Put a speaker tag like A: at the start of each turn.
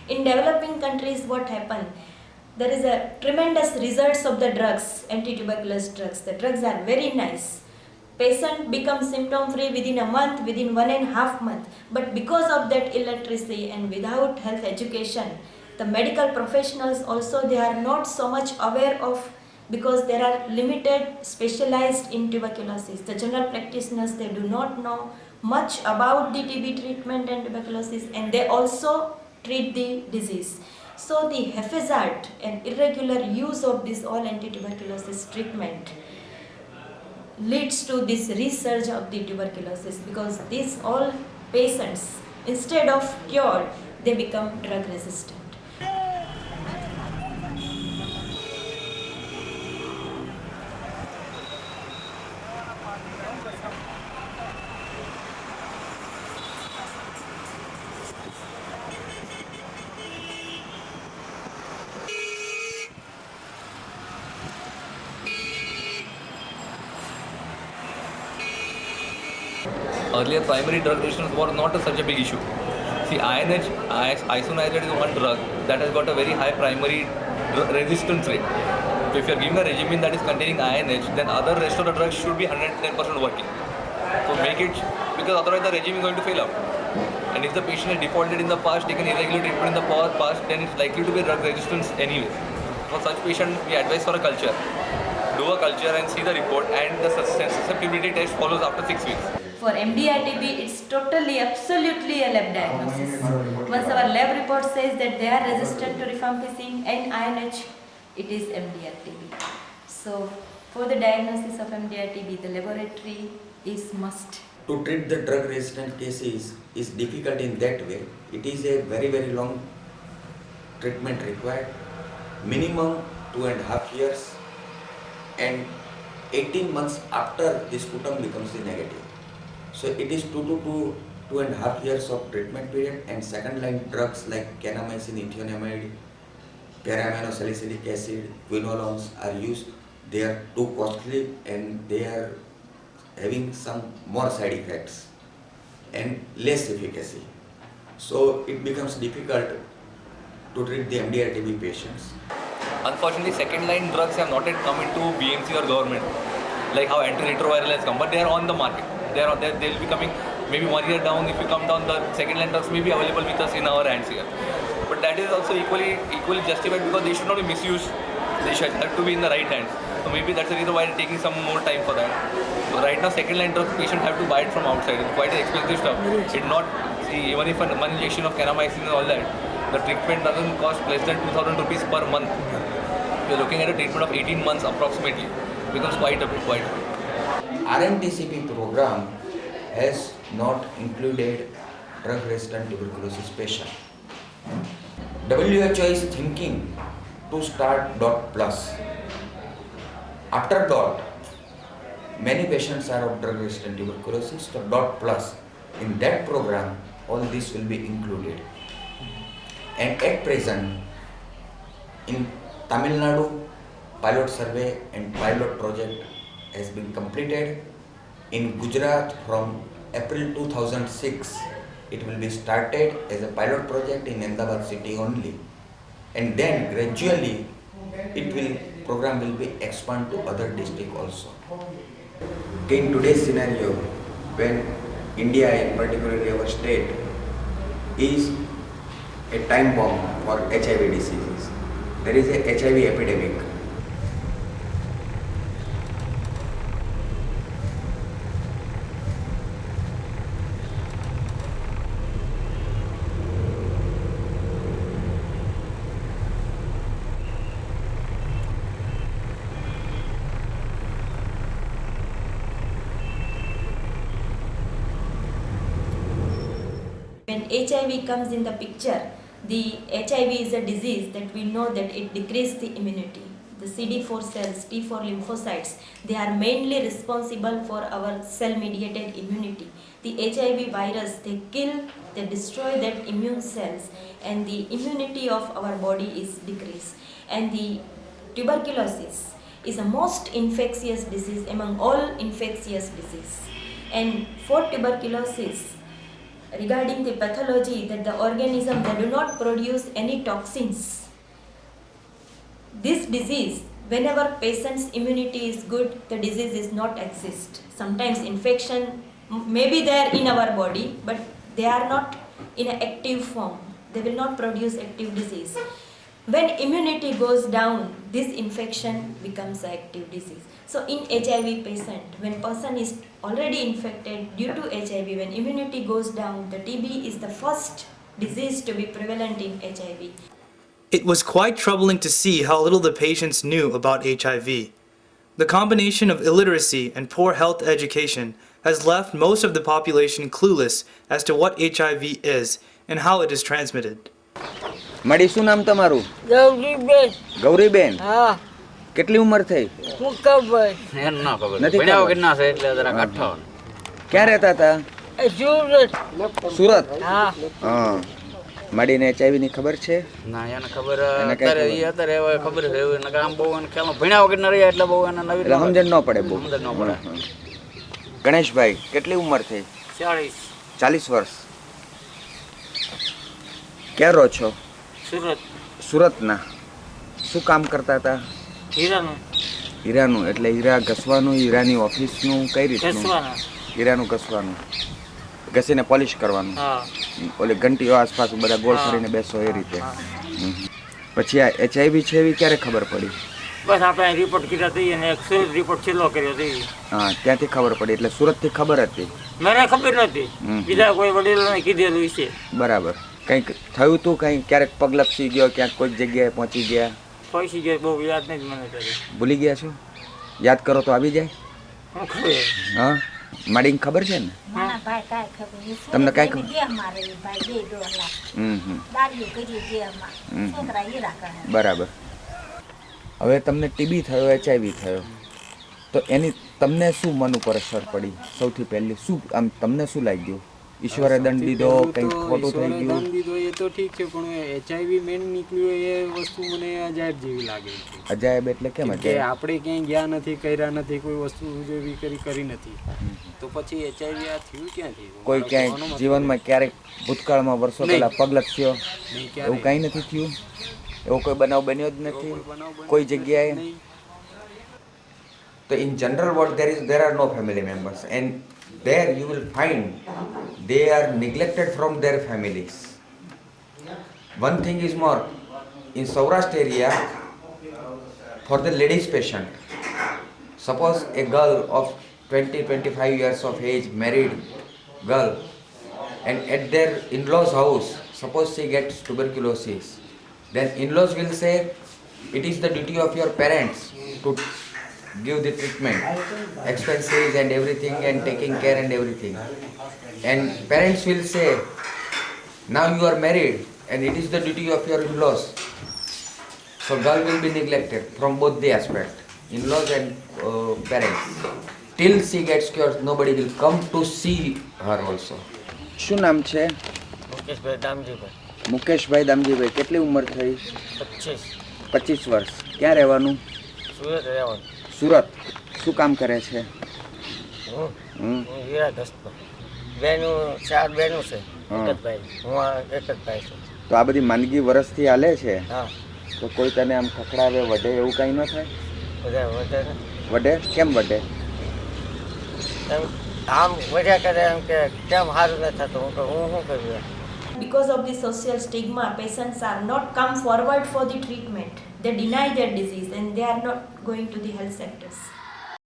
A: In developing countries, what happened? There is a tremendous results of the drugs, anti-tuberculosis drugs. The drugs are very nice. Patient becomes symptom free within a month, within 1.5 months. But because of that illiteracy and without health education, the medical professionals also, they are not so much aware of, because there are limited specialized in tuberculosis. The general practitioners, they do not know much about the TB treatment and tuberculosis, and they also treat the disease. So the haphazard and irregular use of this all anti-tuberculosis treatment leads to this resurge of the tuberculosis, because these all patients, instead of cured, they become drug resistant.
B: Earlier, primary drug resistance was not such a big issue. See, INH, isoniazid is one drug that has got a very high primary resistance rate. So if you are giving a regimen that is containing INH, then other rest of the drugs should be 110% working. So make it, because otherwise the regimen is going to fail out. And if the patient has defaulted in the past, taken irregular treatment in the past, then it's likely to be drug resistance anyway. For such patient, we advise for a culture. Do a culture and see the report, and the susceptibility test follows after 6 weeks.
A: For MDR-TB, it's totally, absolutely a lab diagnosis. Once our lab report says that they are resistant to rifampicin and INH, it is MDR-TB. So, for the diagnosis of MDR-TB, the laboratory is must.
C: To treat the drug resistant cases is difficult in that way. It is a very, very long treatment required, minimum 2.5 years, and 18 months after the sputum becomes negative. So it is 2.5 years of treatment period, and second line drugs like kanamycin, ethionamide, para-aminosalicylic acid, quinolones are used. They are too costly and they are having some more side effects and less efficacy. So it becomes difficult to treat the MDR-TB patients.
B: Unfortunately, second line drugs have not yet come into BMC or government, like how antiretroviral has come, but they are on the market. They'll be coming maybe 1 year down. If you come down, the second line drugs may be available with us in our hands here. But that is also equally justified, because they should not be misused. They should have to be in the right hands. So maybe that's the reason why they're taking some more time for that. So right now, second line drugs, patients have to buy it from outside. It's quite expensive stuff. Even if one injection of kanamycin and all that, the treatment doesn't cost less than 2,000 rupees per month. We're looking at a treatment of 18 months approximately. It becomes quite a bit.
C: RNTCP program has not included drug-resistant tuberculosis patient. WHO is thinking to start DOT plus. After DOT, many patients are of drug-resistant tuberculosis, so DOT plus. In that program, all this will be included. And at present, in Tamil Nadu, pilot survey and pilot project has been completed. In Gujarat, from April 2006, it will be started as a pilot project in Ahmedabad city only, and then gradually program will be expanded to other districts also. In today's scenario, when India and particularly our state is a time bomb for HIV diseases, there is a HIV epidemic.
A: When HIV comes in the picture, the HIV is a disease that we know that it decreases the immunity. The CD4 cells, T4 lymphocytes, they are mainly responsible for our cell-mediated immunity. The HIV virus, they destroy that immune cells, and the immunity of our body is decreased. And the tuberculosis is the most infectious disease among all infectious diseases. And for tuberculosis, regarding the pathology that the organism they do not produce any toxins. This disease, whenever patient's immunity is good, the disease is not exist. Sometimes infection may be there in our body, but they are not in an active form. They will not produce active disease. When immunity goes down, this infection becomes an active disease. So in HIV patient, when person is already infected due to HIV, when immunity goes down, the TB is the first disease to be prevalent in HIV.
D: It was quite troubling to see how little the patients knew about HIV. The combination of illiteracy and poor health education has left most of the population clueless as to what HIV is and how it is transmitted.
E: માડી શું નામ તમારું?
F: ગૌરીબેન
E: ગૌરીબેન.
F: હા
E: કેટલી ઉંમર થઈ?
F: હું ખબર
G: એને ના ખબર
E: નથી
G: ભણ્યા
E: ખબર.
G: વગરના છે એટલે જરાક અઠ્ઠાવન.
E: ક્યાં રહેતા હતા?
F: સુરત
E: સુરત.
F: હા
E: હા. માડીને HIV ની ખબર છે?
G: ના એને ખબર
E: એને કઈ
G: અત્યારે
E: ખબર?
G: ઈ અત્યારે હવે ખબર છે એવું નકર આમ બહુ એને ખ્યાલ ભણ્યા વગરના રહ્યા એટલે બહુ એને નવી
E: એટલે સમજણ ન પડે બહુ.
G: સમજણ ન પડે.
E: ગણેશભાઈ કેટલી ઉંમર થઈ?
G: 40
E: 40 વર્ષ. ક્યાં રહો છો?
F: સુરત
E: સુરતના. શું કામ કરતા હતા?
F: હીરાનું
E: હીરાનું એટલે હીરા ઘસવાનું, હીરાની ઓફિસનું કઈ રીતનું?
F: ઘસવાના
E: હીરાનું ઘસવાનું, ઘસીને પોલિશ કરવાનું.
F: હા
E: ઓલી ઘંટીઓ આસપાસ બધા ગોળ ફરીને બેસો એ રીતે. હમ. પછી આ HIV છે એવી ક્યારે ખબર પડી?
F: બસ આપણે રિપોર્ટ કર્યા હતી અને એક સુરત રિપોર્ટ છેલ્લો કર્યો હતી
E: હા, ત્યાંથી ખબર પડી. એટલે સુરતથી ખબર હતી.
F: મને ખબર નથી
E: હમ.
F: બીજા કોઈ વડીલોને કીધેલું છે
E: બરાબર. કંઈક થયું તું? કંઈ ક્યારેક પગ લપસી ગયો, ક્યાંક કોઈ જગ્યાએ પહોંચી ગયા,
F: પૈસી ગયો બહુ યાદ નથી મને ત્યારે
E: ભૂલી ગયા છો? યાદ કરો તો આવી જાય.
F: હું ખબર
E: હા, માડીને ખબર છે ને?
H: મારા ભાઈ કાંઈ ખબર નહીં.
E: તમને કાંઈ
H: સુરત જઈને જે અમારે એ ભાઈ બે ડોલા
E: હમ.
H: દાડીઓ કરી જે અમાર
E: હમ.
H: છોકરા હીરા કરે.
E: બરાબર. હવે તમને TB થયો, HIV થયો, તો એની તમને શું મન ઉપર અસર પડી? સૌથી પહેલી શું આમ તમને શું લાગ્યું? ઈશ્વરે દંડ દીધો, કંઈક ખોટું થઈ ગયું?
I: દંડ દીધો એ તો ઠીક છે, પણ HIV મેન નીકળ્યું એ વસ્તુ મને અજાયબ જેવી લાગે છે.
E: અજાયબ એટલે કેમ
I: કે
E: અજાયબ?
I: આપણે ક્યાંય ગયા નથી, કર્યા નથી, કોઈ વસ્તુ જેવી કરી નથી, તો પછી HIV આ થયું ક્યાંથી?
E: કોઈ ક્યાંય જીવનમાં ક્યારેક ભૂતકાળમાં વર્ષો
I: નહીં.
E: પહેલા પગ લપસ્યો
I: નહીં,
E: એવું
I: ક્યારેય
E: કાંઈ નથી થયું? એવો કોઈ બનાવ બન્યો જ નથી કોઈ જગ્યાએ?
I: નહીં.
C: So in general what there are no family members, and there you will find they are neglected from their families. One thing is more, in Saurashtra area, for the ladies patient, suppose a girl of 20-25 years of age, married girl, and at their in-laws house, suppose she gets tuberculosis, then in-laws will say, it is the duty of your parents to give the treatment, expenses and everything, and taking care and everything. And parents will say, now you are married and it is the duty of your in-laws. So girl will be neglected from both the aspect, in-laws and parents. Till she gets cured, nobody will come to see her also.
E: શું નામ છે?
F: મુકેશભાઈ દામજીભાઈ
E: મુકેશભાઈ દામજીભાઈ. કેટલી ઉંમર થઈ?
F: 25
E: 25 વર્ષ. ક્યાં રહેવાનું?
F: સુરત રહેવાનું
E: સુરત. શું કામ કરે છે?
F: હું
E: હમ.
F: હું હીરા ઘસતો બેનું 4 બેનું છે
E: હા.
F: એક જ ભાઈ હું આ એક જ ભાઈ છું
E: તો આ બધી માંદગી વર્ષથી હાલે છે,
F: હા
E: તો કોઈ તને આમ ખખડાવે, વઢે એવું કાંઈ ન થાય?
F: બધા વધારે
E: વઢે? કેમ વઢે?
F: એમ આમ વધ્યા કરે એમ કે કેમ સારું ન થતું હું કહું હું શું કર્યું
A: Because of the social stigma, patients are not come forward for the treatment. They deny their disease and they are not going to the health sectors.